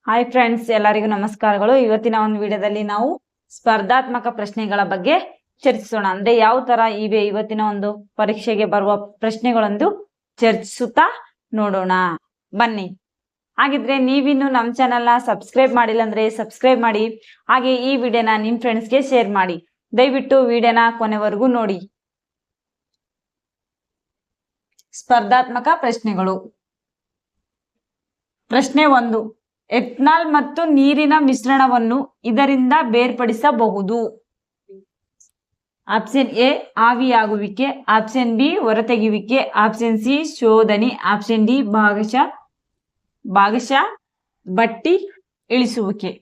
Hi friends, ಎಲ್ಲರಿಗೂ ನಮಸ್ಕಾರಗಳು. ಇವತ್ತಿನ ಒಂದು ವಿಡಿಯೋದಲ್ಲಿ ನಾವು ಸ್ಪರ್ಧಾತ್ಮಕ ಪ್ರಶ್ನೆಗಳ ಬಗ್ಗೆ ಚರ್ಚಿಸೋಣ. ಅಂದ್ರೆ ಯಾವ ತರ ಇವೆ ಇವತ್ತಿನ ಒಂದು ಪರೀಕ್ಷೆಗೆ ಬರುವ ಪ್ರಶ್ನೆಗಳೊಂದು ಚರ್ಚಿಸುತ್ತಾ ನೋಡೋಣ ಬನ್ನಿ. ಹಾಗಿದ್ರೆ ನೀವಿನ್ನು ನಮ್ಮ ಚಾನೆಲ್ನ ಸಬ್ಸ್ಕ್ರೈಬ್ ಮಾಡಿಲ್ಲ ಅಂದ್ರೆ ಸಬ್ಸ್ಕ್ರೈಬ್ ಮಾಡಿ, ಹಾಗೆ ಈ ವಿಡಿಯೋನ ನಿಮ್ ಫ್ರೆಂಡ್ಸ್ಗೆ ಶೇರ್ ಮಾಡಿ. ದಯವಿಟ್ಟು ವಿಡಿಯೋನ ಕೊನೆವರೆಗೂ ನೋಡಿ. ಸ್ಪರ್ಧಾತ್ಮಕ ಪ್ರಶ್ನೆಗಳು. ಪ್ರಶ್ನೆ 1. ಎಥನಾಲ್ ಮತ್ತು ನೀರಿನ ಮಿಶ್ರಣವನ್ನು ಇದರಿಂದ ಬೇರ್ಪಡಿಸಬಹುದು. ಆಪ್ಷನ್ ಎ ಆವಿಯಾಗುವಿಕೆ, ಆಪ್ಷನ್ ಬಿ ಹೊರತೆಗೆಯುವಿಕೆ, ಆಪ್ಷನ್ ಸಿ ಶೋಧನೆ, ಆಪ್ಷನ್ ಡಿ ಭಾಗಶಃ ಬಟ್ಟಿ ಇಳಿಸುವಿಕೆ.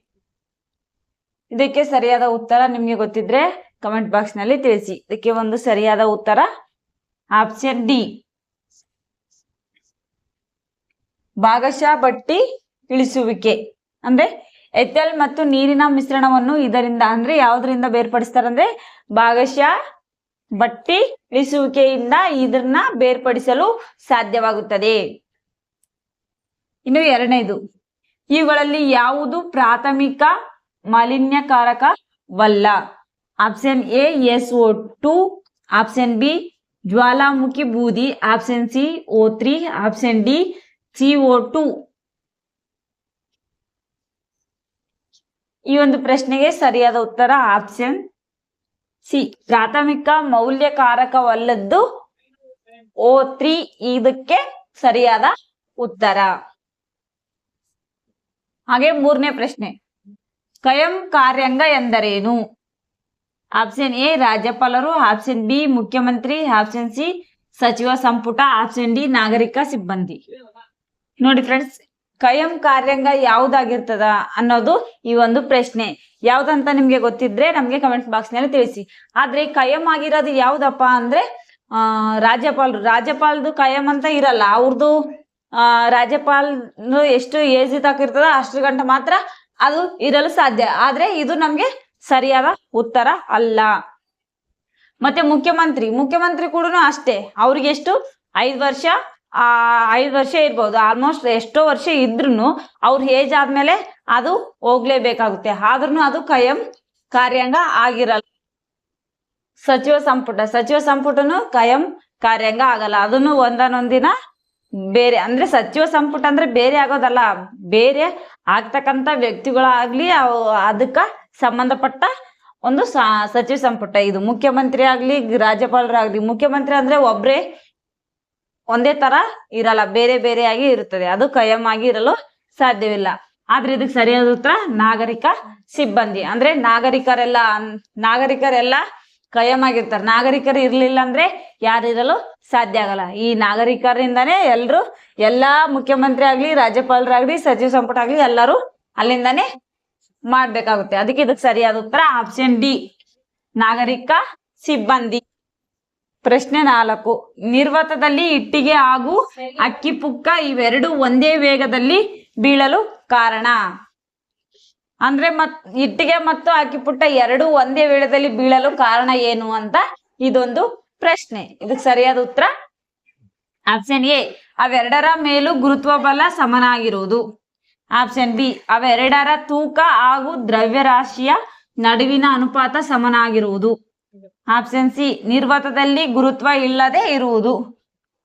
ಇದಕ್ಕೆ ಸರಿಯಾದ ಉತ್ತರ ನಿಮ್ಗೆ ಗೊತ್ತಿದ್ರೆ ಕಮೆಂಟ್ ಬಾಕ್ಸ್ ನಲ್ಲಿ ತಿಳಿಸಿ. ಇದಕ್ಕೆ ಒಂದು ಸರಿಯಾದ ಉತ್ತರ ಆಪ್ಷನ್ ಡಿ, ಭಾಗಶಃ ಬಟ್ಟಿ ಇಳಿಸುವಿಕೆ. ಅಂದ್ರೆ ಎಥೆಲ್ ಮತ್ತು ನೀರಿನ ಮಿಶ್ರಣವನ್ನು ಇದರಿಂದ ಅಂದ್ರೆ ಯಾವ್ದ್ರಿಂದ ಬೇರ್ಪಡಿಸ್ತಾರಂದ್ರೆ ಭಾಗಶಃ ಬಟ್ಟಿ ಇಳಿಸುವಿಕೆಯಿಂದ ಇದನ್ನ ಬೇರ್ಪಡಿಸಲು ಸಾಧ್ಯವಾಗುತ್ತದೆ. ಇನ್ನು 2ನೇದು, ಇವುಗಳಲ್ಲಿ ಯಾವುದು ಪ್ರಾಥಮಿಕ ಮಾಲಿನ್ಯಕಾರಕವಲ್ಲ. Option A SO2, option B ಜ್ವಾಲಾಮುಖಿ ಬೂದಿ, option C O3, option D CO2. ಈ ಒಂದು ಪ್ರಶ್ನೆಗೆ ಸರಿಯಾದ ಉತ್ತರ ಆಪ್ಷನ್ ಸಿ, ಪ್ರಾಥಮಿಕ ಮೌಲ್ಯಕಾರಕವಲ್ಲದ್ದು O3 ಇದಕ್ಕೆ ಸರಿಯಾದ ಉತ್ತರ. ಹಾಗೆ 3ನೇ ಪ್ರಶ್ನೆ, ಖಾಯಂ ಕಾರ್ಯಾಂಗ ಎಂದರೇನು? ಆಪ್ಷನ್ ಎ ರಾಜ್ಯಪಾಲರು, ಆಪ್ಷನ್ ಬಿ ಮುಖ್ಯಮಂತ್ರಿ, ಆಪ್ಷನ್ ಸಿ ಸಚಿವ ಸಂಪುಟ, ಆಪ್ಷನ್ ಡಿ ನಾಗರಿಕ ಸಿಬ್ಬಂದಿ. ನೋಡಿ ಫ್ರೆಂಡ್ಸ್, ಖಾಯಂ ಕಾರ್ಯಾಂಗ ಯಾವ್ದಾಗಿರ್ತದ ಅನ್ನೋದು ಈ ಒಂದು ಪ್ರಶ್ನೆ. ಯಾವ್ದಂತ ನಿಮ್ಗೆ ಗೊತ್ತಿದ್ರೆ ನಮ್ಗೆ ಕಮೆಂಟ್ ಬಾಕ್ಸ್ ನಲ್ಲಿ ತಿಳಿಸಿ. ಆದ್ರೆ ಖಾಯಂ ಆಗಿರೋದು ಯಾವ್ದಪ್ಪ ಅಂದ್ರೆ ರಾಜ್ಯಪಾಲದು ಖಾಯಂ ಅಂತ ಇರಲ್ಲ. ಅವ್ರದ್ದು ರಾಜ್ಯಪಾಲ ಎಷ್ಟು ಏಜ್ ಇರ್ತದ ಅಷ್ಟು ಗಂಟೆ ಮಾತ್ರ ಅದು ಇರಲು ಸಾಧ್ಯ. ಆದ್ರೆ ಇದು ನಮ್ಗೆ ಸರಿಯಾದ ಉತ್ತರ ಅಲ್ಲ. ಮತ್ತೆ ಮುಖ್ಯಮಂತ್ರಿ ಕೂಡ ಅಷ್ಟೇ. ಅವ್ರಿಗೆ ಎಷ್ಟು 5 ವರ್ಷ ಇರ್ಬೋದು. ಆಲ್ಮೋಸ್ಟ್ ಎಷ್ಟೋ ವರ್ಷ ಇದ್ರೂ ಅವ್ರ ಏಜ್ ಆದ್ಮೇಲೆ ಅದು ಹೋಗ್ಲೇಬೇಕಾಗುತ್ತೆ. ಆದ್ರೂ ಅದು ಖಾಯಂ ಕಾರ್ಯಾಂಗ ಆಗಿರಲ್ಲ. ಸಚಿವ ಸಂಪುಟನು ಖಾಯಂ ಕಾರ್ಯಾಂಗ ಆಗಲ್ಲ. ಅದನ್ನು ಒಂದೊಂದಿನ ಬೇರೆ, ಅಂದ್ರೆ ಸಚಿವ ಸಂಪುಟ ಅಂದ್ರೆ ಬೇರೆ ಆಗೋದಲ್ಲ, ಬೇರೆ ಆಗ್ತಕ್ಕಂಥ ವ್ಯಕ್ತಿಗಳಾಗ್ಲಿ ಅದಕ್ಕ ಸಂಬಂಧಪಟ್ಟ ಒಂದು ಸಚಿವ ಸಂಪುಟ. ಇದು ಮುಖ್ಯಮಂತ್ರಿ ಆಗ್ಲಿ ರಾಜ್ಯಪಾಲರಾಗ್ಲಿ, ಮುಖ್ಯಮಂತ್ರಿ ಅಂದ್ರೆ ಒಬ್ರೇ ಒಂದೇ ತರ ಇರಲ್ಲ, ಬೇರೆ ಬೇರೆಯಾಗಿ ಇರುತ್ತದೆ. ಅದು ಖಾಯಂ ಆಗಿ ಇರಲು ಸಾಧ್ಯವಿಲ್ಲ. ಆದ್ರೆ ಇದಕ್ಕೆ ಸರಿಯಾದ ಉತ್ತರ ನಾಗರಿಕ ಸಿಬ್ಬಂದಿ. ಅಂದ್ರೆ ನಾಗರಿಕರೆಲ್ಲ ಖಾಯಂ ಆಗಿರ್ತಾರೆ. ನಾಗರಿಕರು ಇರ್ಲಿಲ್ಲ ಅಂದ್ರೆ ಯಾರಿರಲು ಸಾಧ್ಯ ಆಗಲ್ಲ. ಈ ನಾಗರಿಕರಿಂದಾನೇ ಎಲ್ಲಾ ಮುಖ್ಯಮಂತ್ರಿ ಆಗ್ಲಿ ರಾಜ್ಯಪಾಲರಾಗ್ಲಿ ಸಚಿವ ಸಂಪುಟ ಆಗ್ಲಿ ಎಲ್ಲರೂ ಅಲ್ಲಿಂದಾನೇ ಮಾಡ್ಬೇಕಾಗುತ್ತೆ. ಅದಕ್ಕೆ ಇದಕ್ಕೆ ಸರಿಯಾದ ಉತ್ತರ ಆಪ್ಷನ್ ಡಿ, ನಾಗರಿಕ ಸಿಬ್ಬಂದಿ. ಪ್ರಶ್ನೆ 4, ನಿರ್ವಾತದಲ್ಲಿ ಇಟ್ಟಿಗೆ ಹಾಗೂ ಅಕ್ಕಿಪುಕ್ಕ ಇವೆರಡು ಒಂದೇ ವೇಗದಲ್ಲಿ ಬೀಳಲು ಕಾರಣ. ಅಂದ್ರೆ ಇಟ್ಟಿಗೆ ಮತ್ತು ಅಕ್ಕಿಪುಟ್ಟ ಎರಡು ಒಂದೇ ವೇಗದಲ್ಲಿ ಬೀಳಲು ಕಾರಣ ಏನು ಅಂತ ಇದೊಂದು ಪ್ರಶ್ನೆ. ಇದಕ್ಕೆ ಸರಿಯಾದ ಉತ್ತರ ಆಪ್ಷನ್ ಎ, ಅವೆರಡರ ಮೇಲೂ ಗುರುತ್ವ ಬಲ ಸಮನಾಗಿರುವುದು. ಆಪ್ಷನ್ ಬಿ, ಅವೆರಡರ ತೂಕ ಹಾಗೂ ದ್ರವ್ಯರಾಶಿಯ ನಡುವಿನ ಅನುಪಾತ ಸಮನಾಗಿರುವುದು. ಆಪ್ಷನ್ ಸಿ, ನಿರ್ವಾತದಲ್ಲಿ ಗುರುತ್ವ ಇಲ್ಲದೆ ಇರುವುದು.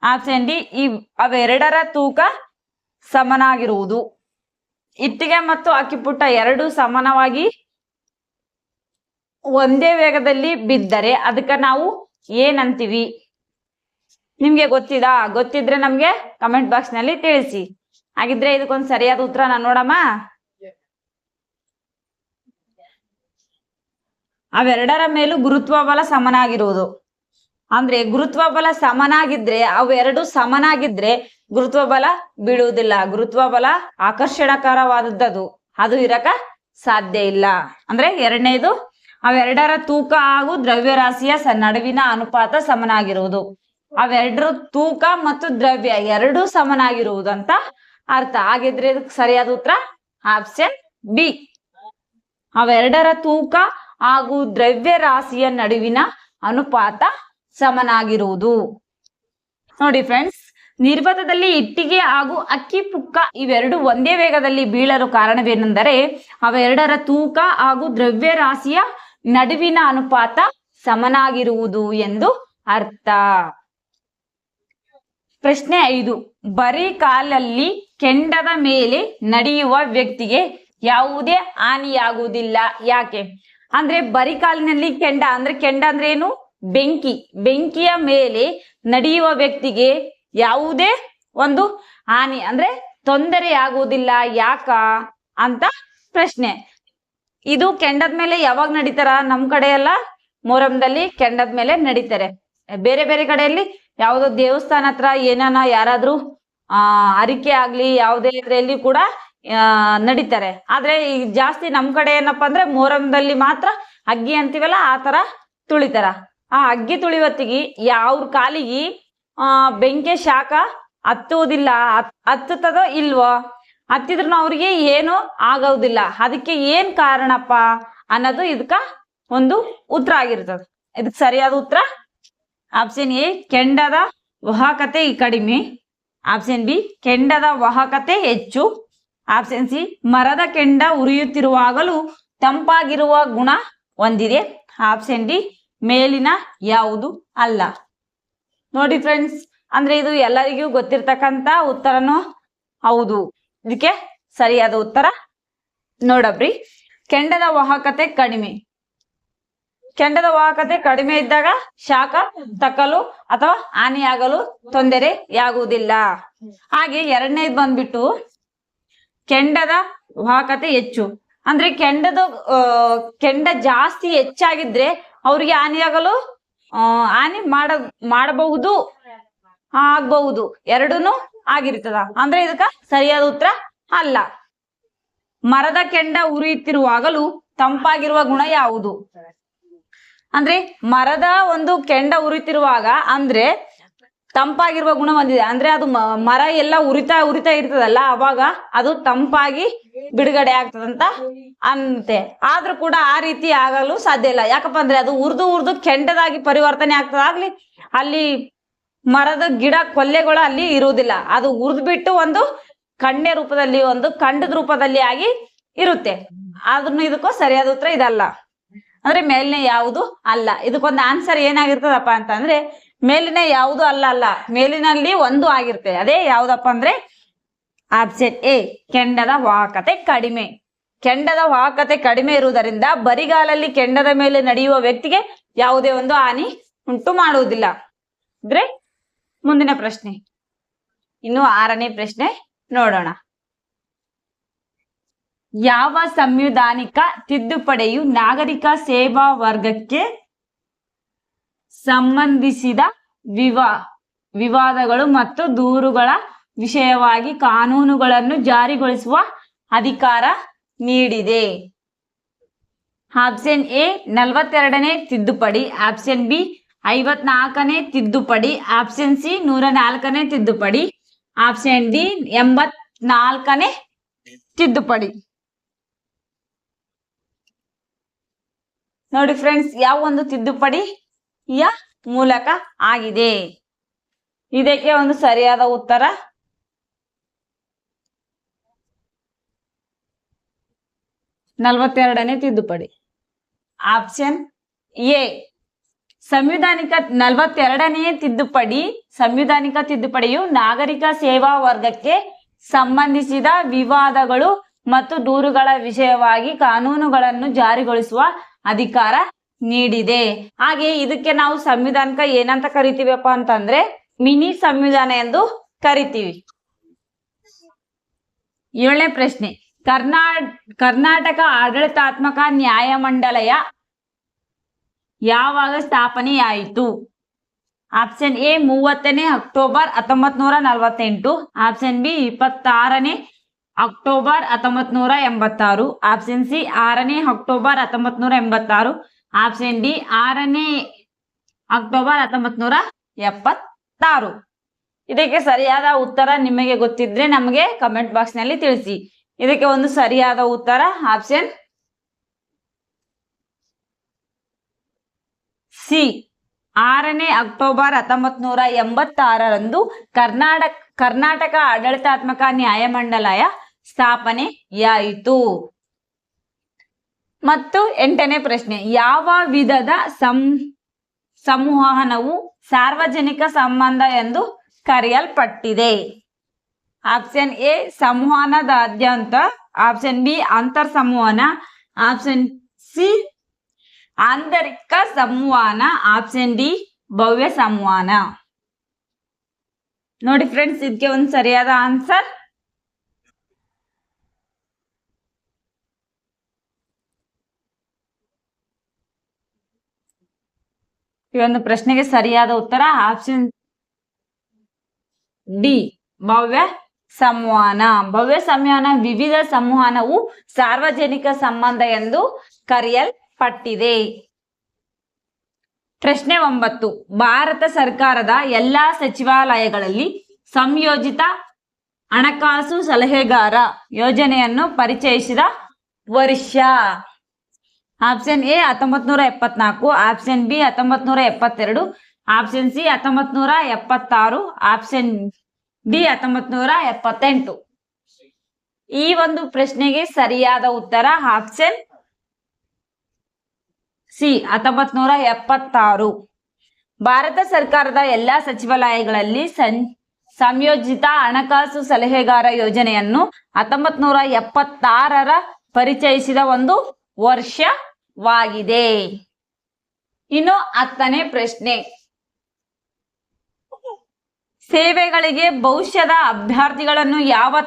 ಆಪ್ಷನ್ ಡಿ, ಅವೆರಡರ ತೂಕ ಸಮನಾಗಿರುವುದು. ಇಟ್ಟಿಗೆ ಮತ್ತು ಅಕ್ಕಿಪುಟ್ಟ ಎರಡು ಸಮಾನವಾಗಿ ಒಂದೇ ವೇಗದಲ್ಲಿ ಬಿದ್ದರೆ ಅದಕ್ಕೆ ನಾವು ಏನಂತೀವಿ? ನಿಮ್ಗೆ ಗೊತ್ತಿದ್ರೆ ನಮ್ಗೆ ಕಮೆಂಟ್ ಬಾಕ್ಸ್ ನಲ್ಲಿ ತಿಳಿಸಿ. ಹಾಗಿದ್ರೆ ಇದಕ್ಕೊಂದು ಸರಿಯಾದ ಉತ್ತರ ನಾನು ನೋಡಮ್ಮ. ಅವೆರಡರ ಮೇಲೂ ಗುರುತ್ವ ಬಲ ಸಮನಾಗಿರುವುದು. ಅಂದ್ರೆ ಗುರುತ್ವ ಬಲ ಸಮನಾಗಿದ್ರೆ, ಅವೆರಡು ಸಮನಾಗಿದ್ರೆ ಗುರುತ್ವ ಬಲ ಬೀಳುವುದಿಲ್ಲ. ಗುರುತ್ವ ಬಲ ಆಕರ್ಷಣಕರವಾದದ್ದು, ಅದು ಇರಕ ಸಾಧ್ಯ ಇಲ್ಲ. ಅಂದ್ರೆ 2ನೇದು, ಅವೆರಡರ ತೂಕ ಹಾಗೂ ದ್ರವ್ಯರಾಶಿಯ ನಡುವಿನ ಅನುಪಾತ ಸಮನಾಗಿರುವುದು. ಅವೆರಡರ ತೂಕ ಮತ್ತು ದ್ರವ್ಯ ಎರಡೂ ಸಮನಾಗಿರುವುದು ಅಂತ ಅರ್ಥ. ಹಾಗಿದ್ರೆ ಇದಕ್ಕೆ ಸರಿಯಾದ ಉತ್ತರ ಆಪ್ಷನ್ ಬಿ, ಅವೆರಡರ ತೂಕ ಹಾಗೂ ದ್ರವ್ಯ ರಾಶಿಯ ನಡುವಿನ ಅನುಪಾತ ಸಮನಾಗಿರುವುದು. ನೋಡಿ ಫ್ರೆಂಡ್ಸ್, ನಿರ್ವಾತದಲ್ಲಿ ಇಟ್ಟಿಗೆ ಹಾಗೂ ಅಕ್ಕಿ ಪುಕ್ಕ ಇವೆರಡು ಒಂದೇ ವೇಗದಲ್ಲಿ ಬೀಳಲು ಕಾರಣವೇನೆಂದರೆ ಅವೆರಡರ ತೂಕ ಹಾಗೂ ದ್ರವ್ಯರಾಶಿಯ ನಡುವಿನ ಅನುಪಾತ ಸಮನಾಗಿರುವುದು ಎಂದು ಅರ್ಥ. ಪ್ರಶ್ನೆ 5. ಬರೀ ಕಾಲಲ್ಲಿ ಕೆಂಡದ ಮೇಲೆ ನಡೆಯುವ ವ್ಯಕ್ತಿಗೆ ಯಾವುದೇ ಹಾನಿಯಾಗುವುದಿಲ್ಲ, ಯಾಕೆ? ಅಂದ್ರೆ ಬರೀ ಕಾಲಿನಲ್ಲಿ ಕೆಂಡ ಅಂದ್ರೆ ಏನು? ಬೆಂಕಿಯ ಮೇಲೆ ನಡೆಯುವ ವ್ಯಕ್ತಿಗೆ ಯಾವುದೇ ಒಂದು ಹಾನಿ ಅಂದ್ರೆ ತೊಂದರೆ ಆಗುವುದಿಲ್ಲ, ಯಾಕ ಅಂತ ಪ್ರಶ್ನೆ. ಇದು ಕೆಂಡದ ಮೇಲೆ ಯಾವಾಗ ನಡೀತಾರ? ನಮ್ ಕಡೆ ಎಲ್ಲ ಮೊಹರಂದಲ್ಲಿ ಕೆಂಡದ ಮೇಲೆ ನಡೀತಾರೆ. ಬೇರೆ ಬೇರೆ ಕಡೆಯಲ್ಲಿ ಯಾವುದೋ ದೇವಸ್ಥಾನ ಹತ್ರ ಏನಾನ ಯಾರಾದ್ರೂ ಅರಿಕೆ ಆಗ್ಲಿ ಯಾವುದೇ ಇದರಲ್ಲಿ ಕೂಡ ನಡೀತಾರೆ. ಆದ್ರೆ ಈಗ ಜಾಸ್ತಿ ನಮ್ ಕಡೆ ಏನಪ್ಪಾ ಅಂದ್ರೆ ಮೊಹರಂದಲ್ಲಿ ಮಾತ್ರ ಅಗ್ಗಿ ಅಂತೀವಲ್ಲ ಆ ತರ ತುಳಿತಾರ. ಆ ಅಗ್ಗಿ ತುಳಿವತ್ತಿಗೆ ಅವ್ರ ಕಾಲಿಗೆ ಬೆಂಕಿ ಶಾಖ ಹತ್ತುವುದಿಲ್ಲ, ಹತ್ತುತ್ತದೋ ಇಲ್ವೋ? ಹತ್ತಿದ್ರು ಅವ್ರಿಗೆ ಏನು ಆಗೋದಿಲ್ಲ. ಅದಕ್ಕೆ ಏನ್ ಕಾರಣಪ್ಪ ಅನ್ನೋದು ಇದಕ್ಕ ಒಂದು ಉತ್ತರ ಆಗಿರ್ತದೆ. ಇದಕ್ ಸರಿಯಾದ ಉತ್ತರ ಆಪ್ಷನ್ ಎ, ಕೆಂಡದ ವಾಹಕತೆ ಕಡಿಮೆ. ಆಪ್ಷನ್ ಬಿ, ಕೆಂಡದ ವಾಹಕತೆ ಹೆಚ್ಚು. ಆಪ್ಷನ್ ಸಿ, ಮರದ ಕೆಂಡ ಉರಿಯುತ್ತಿರುವಾಗಲೂ ತಂಪಾಗಿರುವ ಗುಣ ಹೊಂದಿದೆ. ಆಪ್ಷನ್ ಡಿ, ಮೇಲಿನ ಯಾವುದು ಅಲ್ಲ. ನೋಡಿ ಫ್ರೆಂಡ್ಸ್, ಅಂದ್ರೆ ಇದು ಎಲ್ಲರಿಗೂ ಗೊತ್ತಿರ್ತಕ್ಕಂತ ಉತ್ತರನು ಹೌದು. ಇದಕ್ಕೆ ಸರಿಯಾದ ಉತ್ತರ ನೋಡಬ್ರಿ, ಕೆಂಡದ ವಾಹಕತೆ ಕಡಿಮೆ. ಕೆಂಡದ ವಾಹಕತೆ ಕಡಿಮೆ ಇದ್ದಾಗ ಶಾಖ ತಕ್ಕಲು ಅಥವಾ ಹಾನಿಯಾಗಲು ತೊಂದರೆಯಾಗುವುದಿಲ್ಲ. ಹಾಗೆ ಎರಡನೇದು ಬಂದ್ಬಿಟ್ಟು ಕೆಂಡದ ವಾಹಕತೆ ಹೆಚ್ಚು. ಅಂದ್ರೆ ಕೆಂಡ ಜಾಸ್ತಿ ಹೆಚ್ಚಾಗಿದ್ರೆ ಅವ್ರಿಗೆ ಹಾನಿಯಾಗಲು ಹಾನಿ ಮಾಡಬಹುದು, ಆಗ್ಬಹುದು, ಎರಡೂನು ಆಗಿರ್ತದ. ಅಂದ್ರೆ ಇದಕ್ಕ ಸರಿಯಾದ ಉತ್ತರ ಅಲ್ಲ. ಮರದ ಕೆಂಡ ಉರಿಯುತ್ತಿರುವಾಗಲೂ ತಂಪಾಗಿರುವ ಗುಣ ಯಾವುದು? ಅಂದ್ರೆ ಮರದ ಒಂದು ಕೆಂಡ ಉರಿತಿರುವಾಗ ಅಂದ್ರೆ ತಂಪಾಗಿರುವ ಗುಣ ಹೊಂದಿದೆ. ಅಂದ್ರೆ ಅದು ಮರ ಎಲ್ಲ ಉರಿತಾ ಇರ್ತದಲ್ಲ, ಅವಾಗ ಅದು ತಂಪಾಗಿ ಬಿಡುಗಡೆ ಆಗ್ತದಂತ ಅಂತೆ. ಆದ್ರೂ ಕೂಡ ಆ ರೀತಿ ಆಗಲು ಸಾಧ್ಯ ಇಲ್ಲ. ಯಾಕಪ್ಪ ಅಂದ್ರೆ ಅದು ಉರ್ದು ಕೆಂಡದಾಗಿ ಪರಿವರ್ತನೆ ಆಗ್ತದಾಗ್ಲಿ ಅಲ್ಲಿ ಮರದ ಗಿಡ ಕೊಲ್ಲೆಗಳು ಅಲ್ಲಿ ಇರುವುದಿಲ್ಲ. ಅದು ಉರ್ದು ಬಿಟ್ಟು ಒಂದು ಕಣ್ಣೆ ರೂಪದಲ್ಲಿ, ಒಂದು ಖಂಡದ ರೂಪದಲ್ಲಿ ಆಗಿ ಇರುತ್ತೆ. ಆದ್ರೂ ಇದಕ್ಕೂ ಸರಿಯಾದ ಉತ್ತರ ಇದಲ್ಲ. ಅಂದ್ರೆ ಮೇಲಿನ ಯಾವುದು ಅಲ್ಲ. ಇದಕ್ಕೊಂದು ಆನ್ಸರ್ ಏನಾಗಿರ್ತದಪ್ಪ ಅಂತಂದ್ರೆ ಮೇಲಿನ ಯಾವುದು ಅಲ್ಲ, ಮೇಲಿನಲ್ಲಿ ಒಂದು ಆಗಿರ್ತದೆ. ಅದೇ ಯಾವ್ದಪ್ಪ ಅಂದ್ರೆ ಆಪ್ಷನ್ ಎ, ಕೆಂಡದ ವಾಹಕತೆ ಕಡಿಮೆ. ಕೆಂಡದ ವಾಹಕತೆ ಕಡಿಮೆ ಇರುವುದರಿಂದ ಬರಿಗಾಲಲ್ಲಿ ಕೆಂಡದ ಮೇಲೆ ನಡೆಯುವ ವ್ಯಕ್ತಿಗೆ ಯಾವುದೇ ಒಂದು ಹಾನಿ ಉಂಟು ಮಾಡುವುದಿಲ್ಲ. ಅಂದ್ರೆ ಮುಂದಿನ ಪ್ರಶ್ನೆ, ಇನ್ನು 6ನೇ ಪ್ರಶ್ನೆ ನೋಡೋಣ. ಯಾವ ಸಂವಿಧಾನಿಕ ತಿದ್ದುಪಡಿಯು ನಾಗರಿಕ ಸೇವಾ ವರ್ಗಕ್ಕೆ ಸಂಬಂಧಿಸಿದ ವಿವಾದಗಳು ಮತ್ತು ದೂರುಗಳ ವಿಷಯವಾಗಿ ಕಾನೂನುಗಳನ್ನು ಜಾರಿಗೊಳಿಸುವ ಅಧಿಕಾರ ನೀಡಿದೆ? ಆಪ್ಷನ್ ಎ 42ನೇ ತಿದ್ದುಪಡಿ. ಆಪ್ಷನ್ ಬಿ 54ನೇ ತಿದ್ದುಪಡಿ. ಆಪ್ಷನ್ ಸಿ 104ನೇ ತಿದ್ದುಪಡಿ. ಆಪ್ಷನ್ ಡಿ 84ನೇ ತಿದ್ದುಪಡಿ. ನೋಡಿ ಫ್ರೆಂಡ್ಸ್, ಯಾವ ಒಂದು ತಿದ್ದುಪಡಿಯ ಮೂಲಕ ಆಗಿದೆ? ಇದಕ್ಕೆ ಒಂದು ಸರಿಯಾದ ಉತ್ತರ 42ನೇ ತಿದ್ದುಪಡಿ. ಆಪ್ಷನ್ ಎ ಸಂವಿಧಾನಿಕ 42ನೇ ತಿದ್ದುಪಡಿ. ಸಂವಿಧಾನಿಕ ತಿದ್ದುಪಡಿಯು ನಾಗರಿಕ ಸೇವಾ ವರ್ಗಕ್ಕೆ ಸಂಬಂಧಿಸಿದ ವಿವಾದಗಳು ಮತ್ತು ದೂರುಗಳ ವಿಷಯವಾಗಿ ಕಾನೂನುಗಳನ್ನು ಜಾರಿಗೊಳಿಸುವ ಅಧಿಕಾರ ನೀಡಿದೆ. ಹಾಗೆ ಇದಕ್ಕೆ ನಾವು ಸಂವಿಧಾನಿಕ ಏನಂತ ಕರಿತೀವಪ್ಪ ಅಂತಂದ್ರೆ ಮಿನಿ ಸಂವಿಧಾನ ಎಂದು ಕರಿತೀವಿ. 7ನೇ ಪ್ರಶ್ನೆ, ಕರ್ನಾಟಕ ಆಡಳಿತಾತ್ಮಕ ನ್ಯಾಯಮಂಡಲಯ ಯಾವಾಗ ಸ್ಥಾಪನೆಯಾಯಿತು? ಆಪ್ಷನ್ ಎ 30ನೇ ಅಕ್ಟೋಬರ್ 1948. ಆಪ್ಷನ್ ಬಿ 26ನೇ ಅಕ್ಟೋಬರ್ 1986. ಆಪ್ಷನ್ ಸಿ 6ನೇ ಅಕ್ಟೋಬರ್ 1986. ಆಪ್ಷನ್ ಡಿ 6ನೇ ಅಕ್ಟೋಬರ್ 1976. ಇದಕ್ಕೆ ಸರಿಯಾದ ಉತ್ತರ ನಿಮಗೆ ಗೊತ್ತಿದ್ರೆ ನಮಗೆ ಕಮೆಂಟ್ ಬಾಕ್ಸ್ ನಲ್ಲಿ ತಿಳಿಸಿ. ಇದಕ್ಕೆ ಒಂದು ಸರಿಯಾದ ಉತ್ತರ ಆಪ್ಷನ್ ಸಿ 6ನೇ ಅಕ್ಟೋಬರ್ 1986ರಂದು ಕರ್ನಾಟಕ ಆಡಳಿತಾತ್ಮಕ ನ್ಯಾಯಮಂಡಲಯ ಸ್ಥಾಪನೆಯಾಯಿತು. ಮತ್ತು 8ನೇ ಪ್ರಶ್ನೆ, ಯಾವ ವಿಧದ ಸಂವಹನವು ಸಾರ್ವಜನಿಕ ಸಂಬಂಧ ಎಂದು ಕರೆಯಲ್ಪಟ್ಟಿದೆ? ಆಪ್ಷನ್ ಎ ಸಂವಹನದಾದ್ಯಂತ, ಆಪ್ಷನ್ ಬಿ ಅಂತರ್ ಸಂವಹನ, ಆಪ್ಷನ್ ಸಿ ಆಂತರಿಕ ಸಂವಹನ, ಆಪ್ಷನ್ ಡಿ ಭವ್ಯ ಸಂವಹನ. ನೋಡಿ ಫ್ರೆಂಡ್ಸ್, ಇದಕ್ಕೆ ಒಂದು ಸರಿಯಾದ ಆನ್ಸರ್ ಈ ಒಂದು ಪ್ರಶ್ನೆಗೆ ಸರಿಯಾದ ಉತ್ತರ ಆಪ್ಷನ್ ಡಿ ಭವ್ಯ ಸಂವಹನ. ಭವ್ಯ ಸಂವಹನ ವಿವಿಧ ಸಂವಹನವು ಸಾರ್ವಜನಿಕ ಸಂಬಂಧ ಎಂದು ಕರೆಯಲ್ಪಟ್ಟಿದೆ. ಪ್ರಶ್ನೆ 9, ಭಾರತ ಸರ್ಕಾರದ ಎಲ್ಲಾ ಸಚಿವಾಲಯಗಳಲ್ಲಿ ಸಂಯೋಜಿತ ಹಣಕಾಸು ಸಲಹೆಗಾರ ಯೋಜನೆಯನ್ನು ಪರಿಚಯಿಸಿದ ವರ್ಷ? Option A 1974, option B 1972, option C 1976, option D 1978. ಈ ಒಂದು ಪ್ರಶ್ನೆಗೆ ಸರಿಯಾದ ಉತ್ತರ ಆಪ್ಷನ್ ಸಿ 1976. ಭಾರತ ಸರ್ಕಾರದ ಎಲ್ಲಾ ಸಚಿವಾಲಯಗಳಲ್ಲಿ ಸಂಯೋಜಿತ ಹಣಕಾಸು ಸಲಹೆಗಾರ ಯೋಜನೆಯನ್ನು 1976 ಪರಿಚಯಿಸಿದ ಒಂದು ವರ್ಷವಾಗಿದೆ. ಇನ್ನು 10ನೇ ಪ್ರಶ್ನೆ, ಸೇವೆಗಳಿಗೆ ಭವಿಷ್ಯದ ಅಭ್ಯರ್ಥಿಗಳನ್ನು ಯಾವ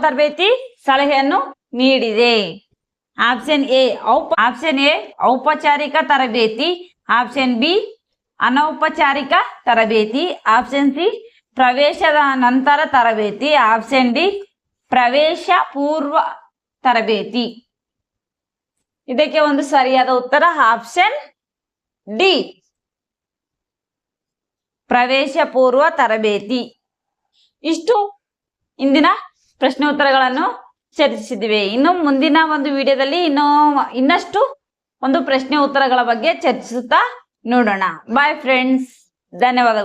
ತರಬೇತಿ ಸಲಹೆಯನ್ನು ನೀಡಿದೆ? ಆಪ್ಷನ್ ಎ ಔಪಚಾರಿಕ ತರಬೇತಿ, ಆಪ್ಷನ್ ಬಿ ಅನೌಪಚಾರಿಕ ತರಬೇತಿ, ಆಪ್ಷನ್ ಸಿ ಪ್ರವೇಶದ ನಂತರ ತರಬೇತಿ, ಆಪ್ಷನ್ ಡಿ ಪ್ರವೇಶ ಪೂರ್ವ ತರಬೇತಿ. ಇದಕ್ಕೆ ಒಂದು ಸರಿಯಾದ ಉತ್ತರ ಆಪ್ಷನ್ ಡಿ ಪ್ರವೇಶ ಪೂರ್ವ ತರಬೇತಿ. ಇಷ್ಟು ಇಂದಿನ ಪ್ರಶ್ನೆ ಉತ್ತರಗಳನ್ನು ಚರ್ಚಿಸಿದಿವೆ. ಇನ್ನು ಮುಂದಿನ ಒಂದು ವಿಡಿಯೋದಲ್ಲಿ ಇನ್ನಷ್ಟು ಒಂದು ಪ್ರಶ್ನೆ ಉತ್ತರಗಳ ಬಗ್ಗೆ ಚರ್ಚಿಸುತ್ತಾ ನೋಡೋಣ. ಬಾಯ್ ಫ್ರೆಂಡ್ಸ್, ಧನ್ಯವಾದಗಳು.